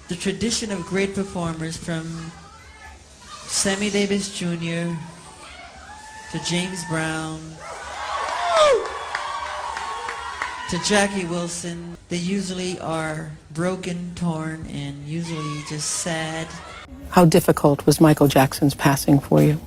the tradition of great performers from Sammy Davis Jr. to James Brown to Jackie Wilson. They usually are broken, torn, and usually just sad. How difficult was Michael Jackson's passing for you?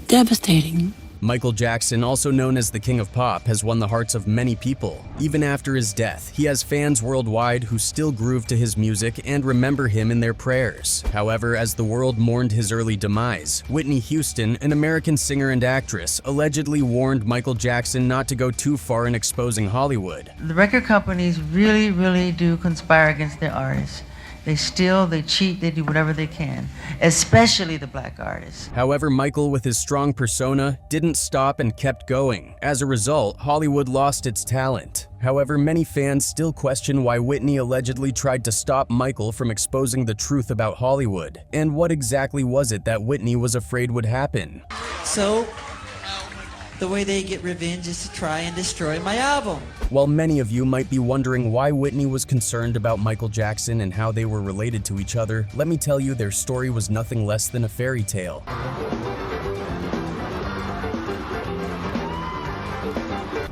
Devastating. Michael Jackson, also known as the King of Pop, has won the hearts of many people. Even after his death, he has fans worldwide who still groove to his music and remember him in their prayers. However, as the world mourned his early demise, Whitney Houston, an American singer and actress, allegedly warned Michael Jackson not to go too far in exposing Hollywood. The record companies really do conspire against their artists. They steal, they cheat, they do whatever they can, especially the black artists. However, Michael, with his strong persona, didn't stop and kept going. As a result, Hollywood lost its talent. However, many fans still question why Whitney allegedly tried to stop Michael from exposing the truth about Hollywood. And what exactly was it that Whitney was afraid would happen? So, the way they get revenge is to try and destroy my album. While many of you might be wondering why Whitney was concerned about Michael Jackson and how they were related to each other, let me tell you their story was nothing less than a fairy tale.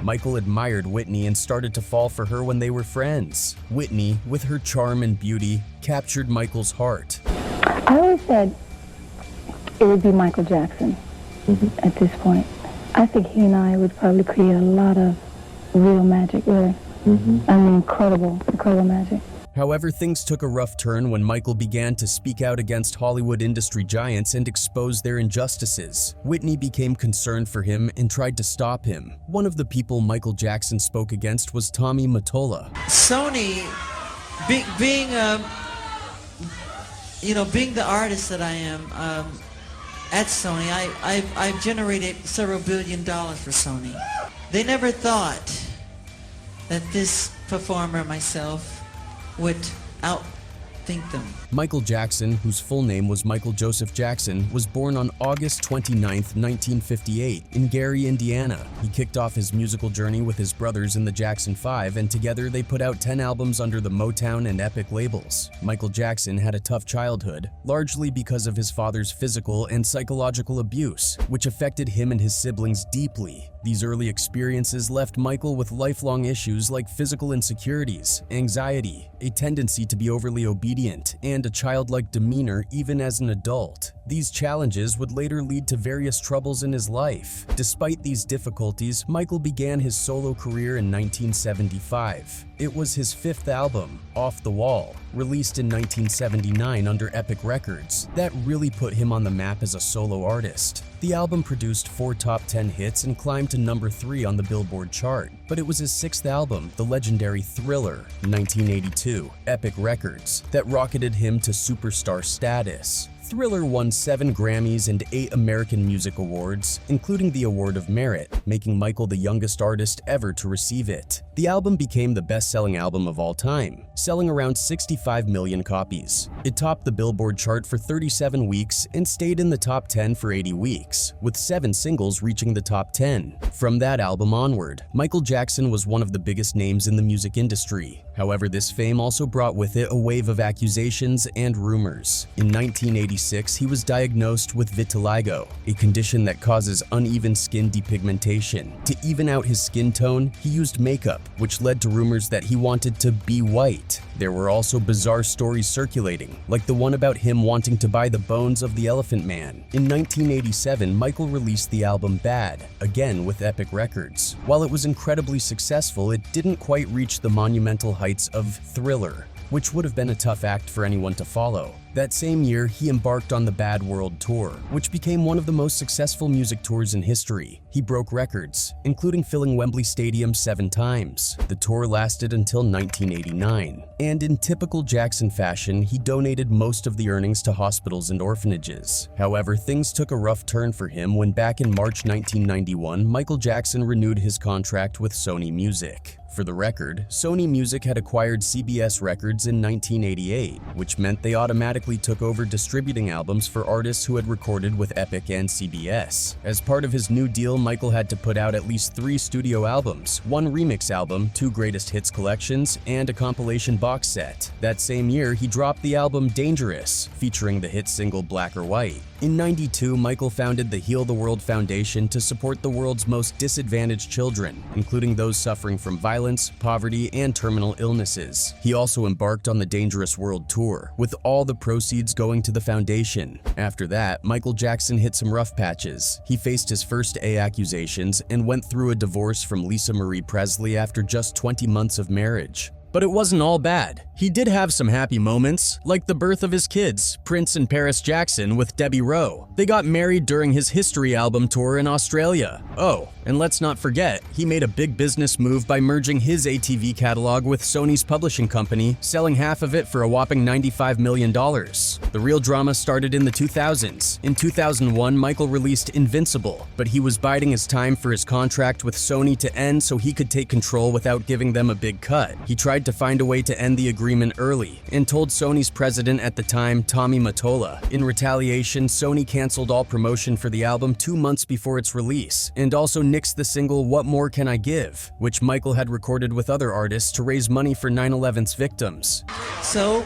Michael admired Whitney and started to fall for her when they were friends. Whitney, with her charm and beauty, captured Michael's heart. I always said it would be Michael Jackson at this point. I think he and I would probably create a lot of real magic, really. I mean, incredible magic. However, things took a rough turn when Michael began to speak out against Hollywood industry giants and expose their injustices. Whitney became concerned for him and tried to stop him. One of the people Michael Jackson spoke against was Tommy Mottola. Sony, being the artist that I am, at Sony, I've generated several $1 billion for Sony. They never thought that this performer, myself, would outthink them. Michael Jackson, whose full name was Michael Joseph Jackson, was born on August 29, 1958, in Gary, Indiana. He kicked off his musical journey with his brothers in the Jackson 5, and together they put out 10 albums under the Motown and Epic labels. Michael Jackson had a tough childhood, largely because of his father's physical and psychological abuse, which affected him and his siblings deeply. These early experiences left Michael with lifelong issues like physical insecurities, anxiety, a tendency to be overly obedient, and a childlike demeanor even as an adult. These challenges would later lead to various troubles in his life. Despite these difficulties, Michael began his solo career in 1975. It was his fifth album, Off the Wall, released in 1979 under Epic Records, that really put him on the map as a solo artist. The album produced 4 top 10 hits and climbed to number 3 on the Billboard chart. But it was his 6th album, the legendary Thriller, 1982, Epic Records, that rocketed him to superstar status. Thriller won 7 Grammys and 8 American Music Awards, including the Award of Merit, making Michael the youngest artist ever to receive it. The album became the best-selling album of all time, selling around 65 million copies. It topped the Billboard chart for 37 weeks and stayed in the top 10 for 80 weeks, with 7 singles reaching the top 10. From that album onward, Michael Jackson was one of the biggest names in the music industry. However, this fame also brought with it a wave of accusations and rumors. In 1986, he was diagnosed with vitiligo, a condition that causes uneven skin depigmentation. To even out his skin tone, he used makeup, which led to rumors that he wanted to be white. There were also bizarre stories circulating, like the one about him wanting to buy the bones of the Elephant Man. In 1987, Michael released the album Bad, again with Epic Records. While it was incredibly successful, it didn't quite reach the monumental heights of Thriller, which would have been a tough act for anyone to follow. That same year, he embarked on the Bad World Tour, which became one of the most successful music tours in history. He broke records, including filling Wembley Stadium 7 times. The tour lasted until 1989, and in typical Jackson fashion, he donated most of the earnings to hospitals and orphanages. However, things took a rough turn for him when back in March 1991, Michael Jackson renewed his contract with Sony Music. For the record, Sony Music had acquired CBS Records in 1988, which meant they automatically quickly took over distributing albums for artists who had recorded with Epic and CBS. As part of his new deal, Michael had to put out at least 3 studio albums, 1 remix album, 2 greatest hits collections, and a compilation box set. That same year, he dropped the album Dangerous, featuring the hit single Black or White. In '92, Michael founded the Heal the World Foundation to support the world's most disadvantaged children, including those suffering from violence, poverty, and terminal illnesses. He also embarked on the Dangerous World Tour, with all the proceeds going to the foundation. After that, Michael Jackson hit some rough patches. He faced his first A accusations and went through a divorce from Lisa Marie Presley after just 20 months of marriage. But it wasn't all bad. He did have some happy moments, like the birth of his kids, Prince and Paris Jackson with Debbie Rowe. They got married during his History album tour in Australia. Oh, and let's not forget, he made a big business move by merging his ATV catalog with Sony's publishing company, selling half of it for a whopping $95 million. The real drama started in the 2000s. In 2001, Michael released Invincible, but he was biding his time for his contract with Sony to end so he could take control without giving them a big cut. He tried to find a way to end the agreement early and told Sony's president at the time, Tommy Mottola. In retaliation, Sony canceled all promotion for the album 2 months before its release and also nixed the single What More Can I Give, which Michael had recorded with other artists to raise money for 9/11's victims. So,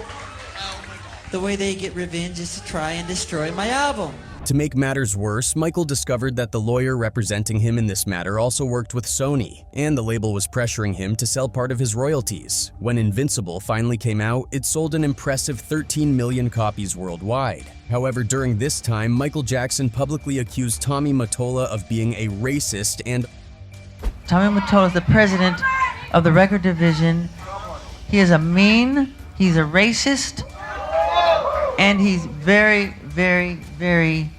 the way they get revenge is to try and destroy my album. To make matters worse, Michael discovered that the lawyer representing him in this matter also worked with Sony, and the label was pressuring him to sell part of his royalties. When Invincible finally came out, it sold an impressive 13 million copies worldwide. However, during this time, Michael Jackson publicly accused Tommy Mottola of being a racist and Tommy Mottola is the president of the record division. He is a mean, he's a racist, and he's very, very, very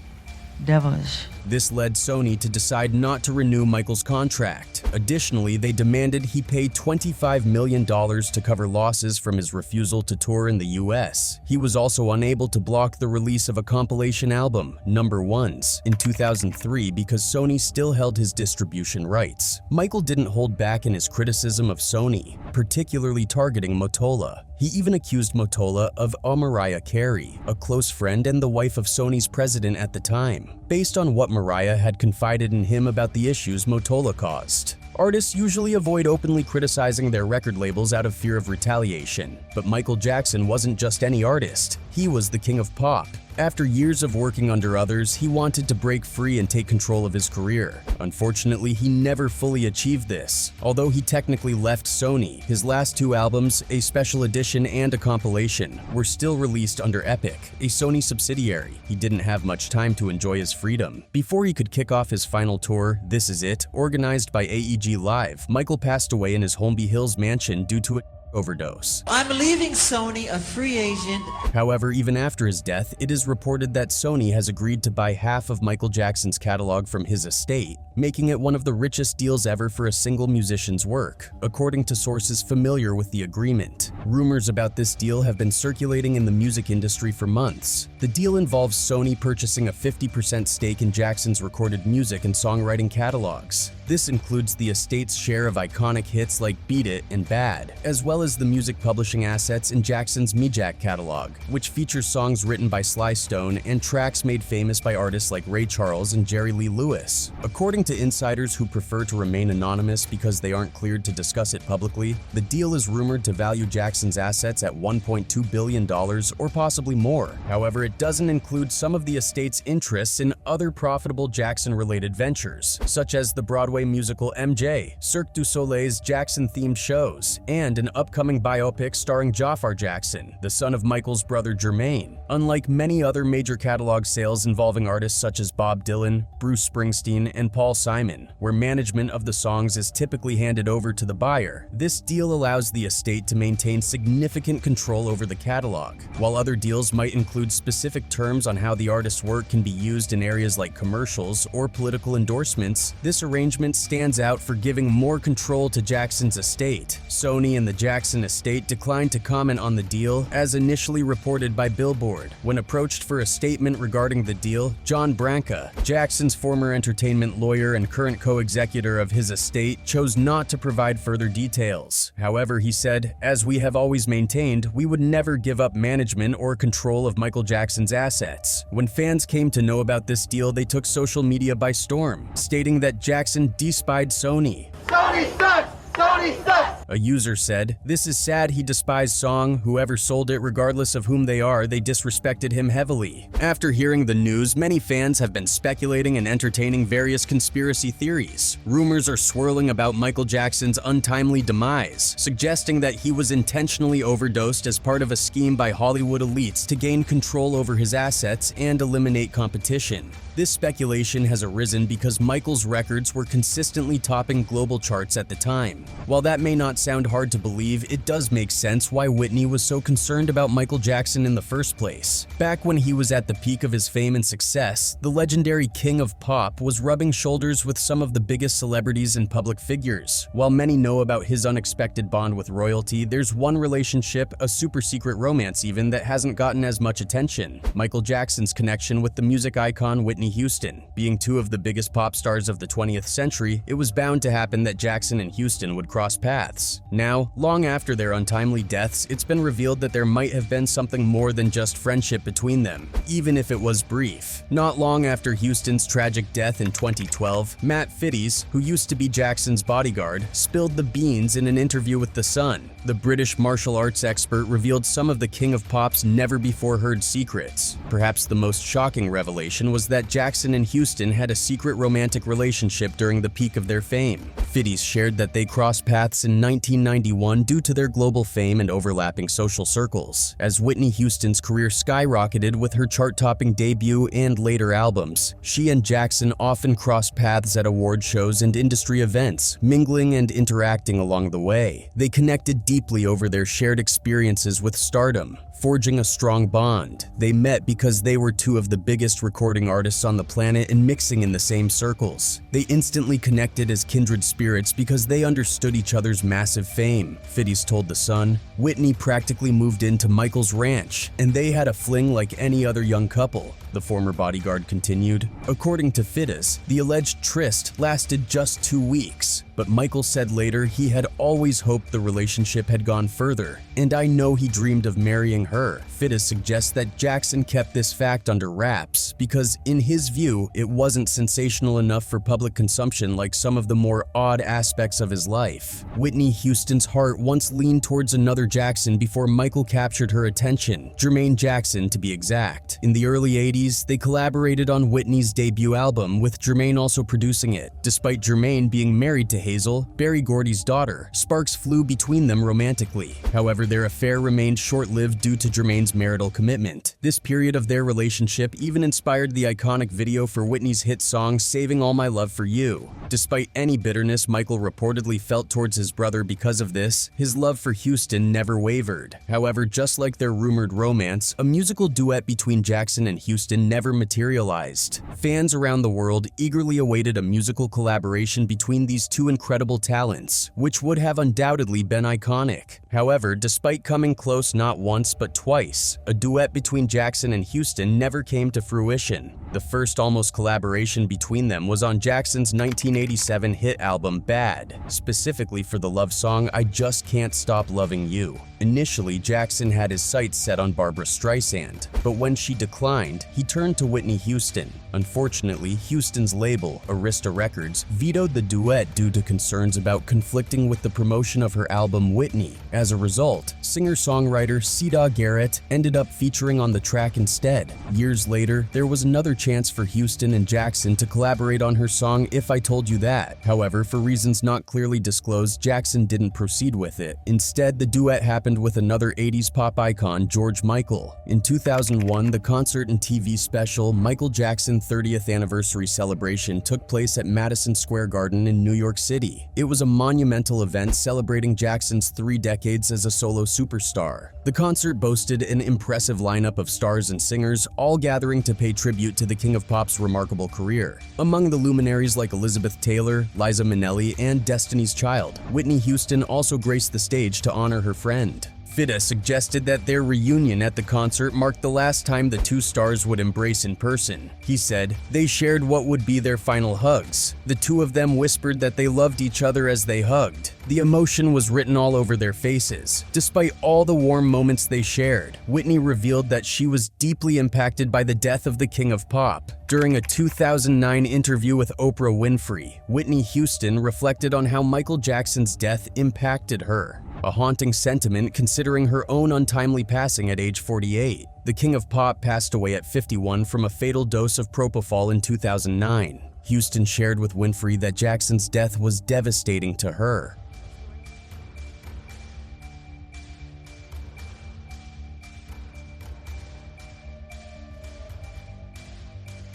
devilish. This led Sony to decide not to renew Michael's contract. Additionally, they demanded he pay $25 million to cover losses from his refusal to tour in the US. He was also unable to block the release of a compilation album, Number Ones, in 2003 because Sony still held his distribution rights. Michael didn't hold back in his criticism of Sony, particularly targeting Mottola. He even accused Mottola of Mariah Carey, a close friend and the wife of Sony's president at the time, based on what Mariah had confided in him about the issues Mottola caused. Artists usually avoid openly criticizing their record labels out of fear of retaliation, but Michael Jackson wasn't just any artist. He was the king of pop. After years of working under others, he wanted to break free and take control of his career. Unfortunately, he never fully achieved this. Although he technically left Sony, his last 2 albums, a special edition and a compilation, were still released under Epic, a Sony subsidiary. He didn't have much time to enjoy his freedom. Before he could kick off his final tour, This Is It, organized by AEG Live, Michael passed away in his Holmby Hills mansion due to a overdose. I'm leaving Sony a free agent. However, even after his death, it is reported that Sony has agreed to buy half of Michael Jackson's catalog from his estate, making it one of the richest deals ever for a single musician's work, according to sources familiar with the agreement. Rumors about this deal have been circulating in the music industry for months. The deal involves Sony purchasing a 50% stake in Jackson's recorded music and songwriting catalogs. This includes the estate's share of iconic hits like Beat It and Bad, as well as the music publishing assets in Jackson's Me Jack catalog, which features songs written by Sly Stone and tracks made famous by artists like Ray Charles and Jerry Lee Lewis. According to insiders who prefer to remain anonymous because they aren't cleared to discuss it publicly, the deal is rumored to value Jackson's assets at $1.2 billion or possibly more. However, it doesn't include some of the estate's interests in other profitable Jackson-related ventures, such as the Broadway musical MJ, Cirque du Soleil's Jackson-themed shows, and an upcoming biopic starring Jafar Jackson, the son of Michael's brother Jermaine. Unlike many other major catalog sales involving artists such as Bob Dylan, Bruce Springsteen, and Paul Simon, where management of the songs is typically handed over to the buyer, this deal allows the estate to maintain significant control over the catalog. While other deals might include specific terms on how the artist's work can be used in areas like commercials or political endorsements, this arrangement statement stands out for giving more control to Jackson's estate. Sony and the Jackson estate declined to comment on the deal, as initially reported by Billboard. When approached for a statement regarding the deal, John Branca, Jackson's former entertainment lawyer and current co-executor of his estate, chose not to provide further details. However, he said, "As we have always maintained, we would never give up management or control of Michael Jackson's assets." When fans came to know about this deal, they took social media by storm, stating that Jackson despied Sony. Sony sucks! Sony sucks! A user said, "This is sad he despised Song. Whoever sold it, regardless of whom they are, they disrespected him heavily." After hearing the news, many fans have been speculating and entertaining various conspiracy theories. Rumors are swirling about Michael Jackson's untimely demise, suggesting that he was intentionally overdosed as part of a scheme by Hollywood elites to gain control over his assets and eliminate competition. This speculation has arisen because Michael's records were consistently topping global charts at the time. While that may not sound hard to believe, it does make sense why Whitney was so concerned about Michael Jackson in the first place. Back when he was at the peak of his fame and success, the legendary king of pop was rubbing shoulders with some of the biggest celebrities and public figures. While many know about his unexpected bond with royalty, there's one relationship, a super secret romance even, that hasn't gotten as much attention: Michael Jackson's connection with the music icon Whitney Houston. Being two of the biggest pop stars of the 20th century, it was bound to happen that Jackson and Houston would cross paths. Now, long after their untimely deaths, it's been revealed that there might have been something more than just friendship between them, even if it was brief. Not long after Houston's tragic death in 2012, Matt Fitties, who used to be Jackson's bodyguard, spilled the beans in an interview with The Sun. The British martial arts expert revealed some of the King of Pop's never-before-heard secrets. Perhaps the most shocking revelation was that Jackson and Houston had a secret romantic relationship during the peak of their fame. Fitties shared that they crossed paths in 1991 due to their global fame and overlapping social circles. As Whitney Houston's career skyrocketed with her chart-topping debut and later albums, she and Jackson often crossed paths at award shows and industry events, mingling and interacting along the way. They connected deeply over their shared experiences with stardom, forging a strong bond. They met because they were two of the biggest recording artists on the planet and mixing in the same circles. They instantly connected as kindred spirits because they understood each other's massive fame. Fitties told The Sun, "Whitney practically moved into Michael's ranch, and they had a fling like any other young couple." The former bodyguard continued. According to Fitties, the alleged tryst lasted just 2 weeks, but Michael said later he had always hoped the relationship had gone further, and "I know he dreamed of marrying her." Fitties suggests that Jackson kept this fact under wraps because, in his view, it wasn't sensational enough for public consumption like some of the more odd aspects of his life. Whitney Houston's heart once leaned towards another Jackson before Michael captured her attention, Jermaine Jackson to be exact. In the early 80s, they collaborated on Whitney's debut album, with Jermaine also producing it. Despite Jermaine being married to Hazel, Berry Gordy's daughter, sparks flew between them romantically. However, their affair remained short-lived due to Jermaine's marital commitment. This period of their relationship even inspired the iconic video for Whitney's hit song "Saving All My Love for You." Despite any bitterness Michael reportedly felt towards his brother because of this, his love for Houston never wavered. However, just like their rumored romance, a musical duet between Jackson and Houston never materialized. Fans around the world eagerly awaited a musical collaboration between these two incredible talents, which would have undoubtedly been iconic. However, despite coming close not once but twice, a duet between Jackson and Houston never came to fruition. The first almost collaboration between them was on Jackson's 1987 hit album Bad, specifically for the love song "I Just Can't Stop Loving You." Initially, Jackson had his sights set on Barbra Streisand, but when she declined, he turned to Whitney Houston. Unfortunately, Houston's label, Arista Records, vetoed the duet due to concerns about conflicting with the promotion of her album Whitney. As a result, singer-songwriter Sida Garrett ended up featuring on the track instead. Years later, there was another chance for Houston and Jackson to collaborate on her song "If I Told You That." However, for reasons not clearly disclosed, Jackson didn't proceed with it. Instead, the duet happened with another 80s pop icon, George Michael. In 2001, the concert and TV special Michael Jackson Jackson 30th anniversary celebration took place at Madison Square Garden in New York City. It was a monumental event celebrating Jackson's 3 decades as a solo superstar. The concert boasted an impressive lineup of stars and singers, all gathering to pay tribute to the King of Pop's remarkable career. Among the luminaries like Elizabeth Taylor, Liza Minnelli, and Destiny's Child, Whitney Houston also graced the stage to honor her friend. Fidda suggested that their reunion at the concert marked the last time the two stars would embrace in person. He said, "They shared what would be their final hugs. The two of them whispered that they loved each other as they hugged. The emotion was written all over their faces. Despite all the warm moments they shared, Whitney revealed that she was deeply impacted by the death of the King of Pop." During a 2009 interview with Oprah Winfrey, Whitney Houston reflected on how Michael Jackson's death impacted her. A haunting sentiment considering her own untimely passing at age 48. The King of Pop passed away at 51 from a fatal dose of propofol in 2009. Houston shared with Winfrey that Jackson's death was devastating to her.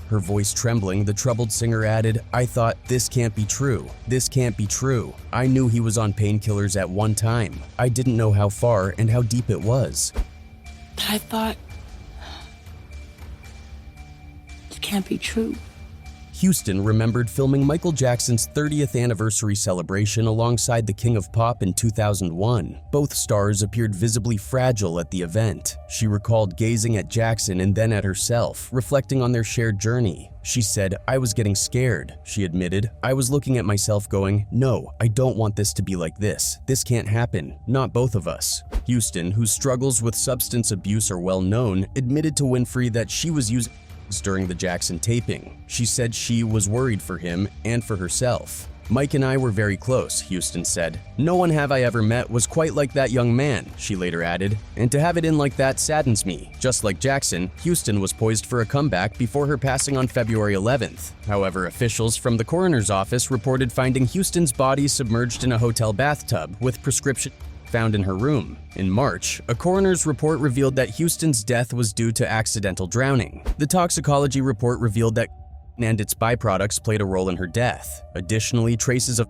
Her voice trembling, the troubled singer added, "I thought, this can't be true. This can't be true. I knew he was on painkillers at one time. I didn't know how far and how deep it was. But I thought, it can't be true." Houston remembered filming Michael Jackson's 30th anniversary celebration alongside the King of Pop in 2001. Both stars appeared visibly fragile at the event. She recalled gazing at Jackson and then at herself, reflecting on their shared journey. She said, "I was getting scared," she admitted. "I was looking at myself going, no, I don't want this to be like this. This can't happen, not both of us." Houston, whose struggles with substance abuse are well known, admitted to Winfrey that she was using during the Jackson taping. She said she was worried for him and for herself. "Mike and I were very close," Houston said. "No one have I ever met was quite like that young man," she later added. "And to have it in like that saddens me." Just like Jackson, Houston was poised for a comeback before her passing on February 11th. However, officials from the coroner's office reported finding Houston's body submerged in a hotel bathtub with prescription found in her room. In March, a coroner's report revealed that Houston's death was due to accidental drowning. The toxicology report revealed that and its byproducts played a role in her death. Additionally, traces of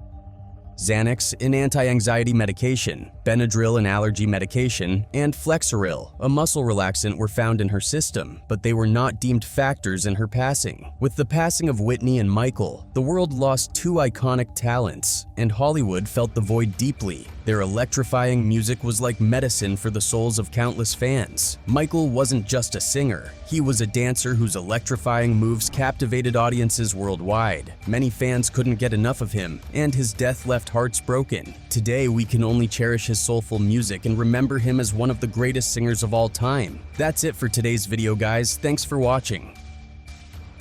Xanax, an anti-anxiety medication, Benadryl, an allergy medication, and Flexeril, a muscle relaxant, were found in her system, but they were not deemed factors in her passing. With the passing of Whitney and Michael, the world lost two iconic talents, and Hollywood felt the void deeply. Their electrifying music was like medicine for the souls of countless fans. Michael wasn't just a singer. He was a dancer whose electrifying moves captivated audiences worldwide. Many fans couldn't get enough of him, and his death left hearts broken. Today, we can only cherish his soulful music and remember him as one of the greatest singers of all time. That's it for today's video, guys. Thanks for watching.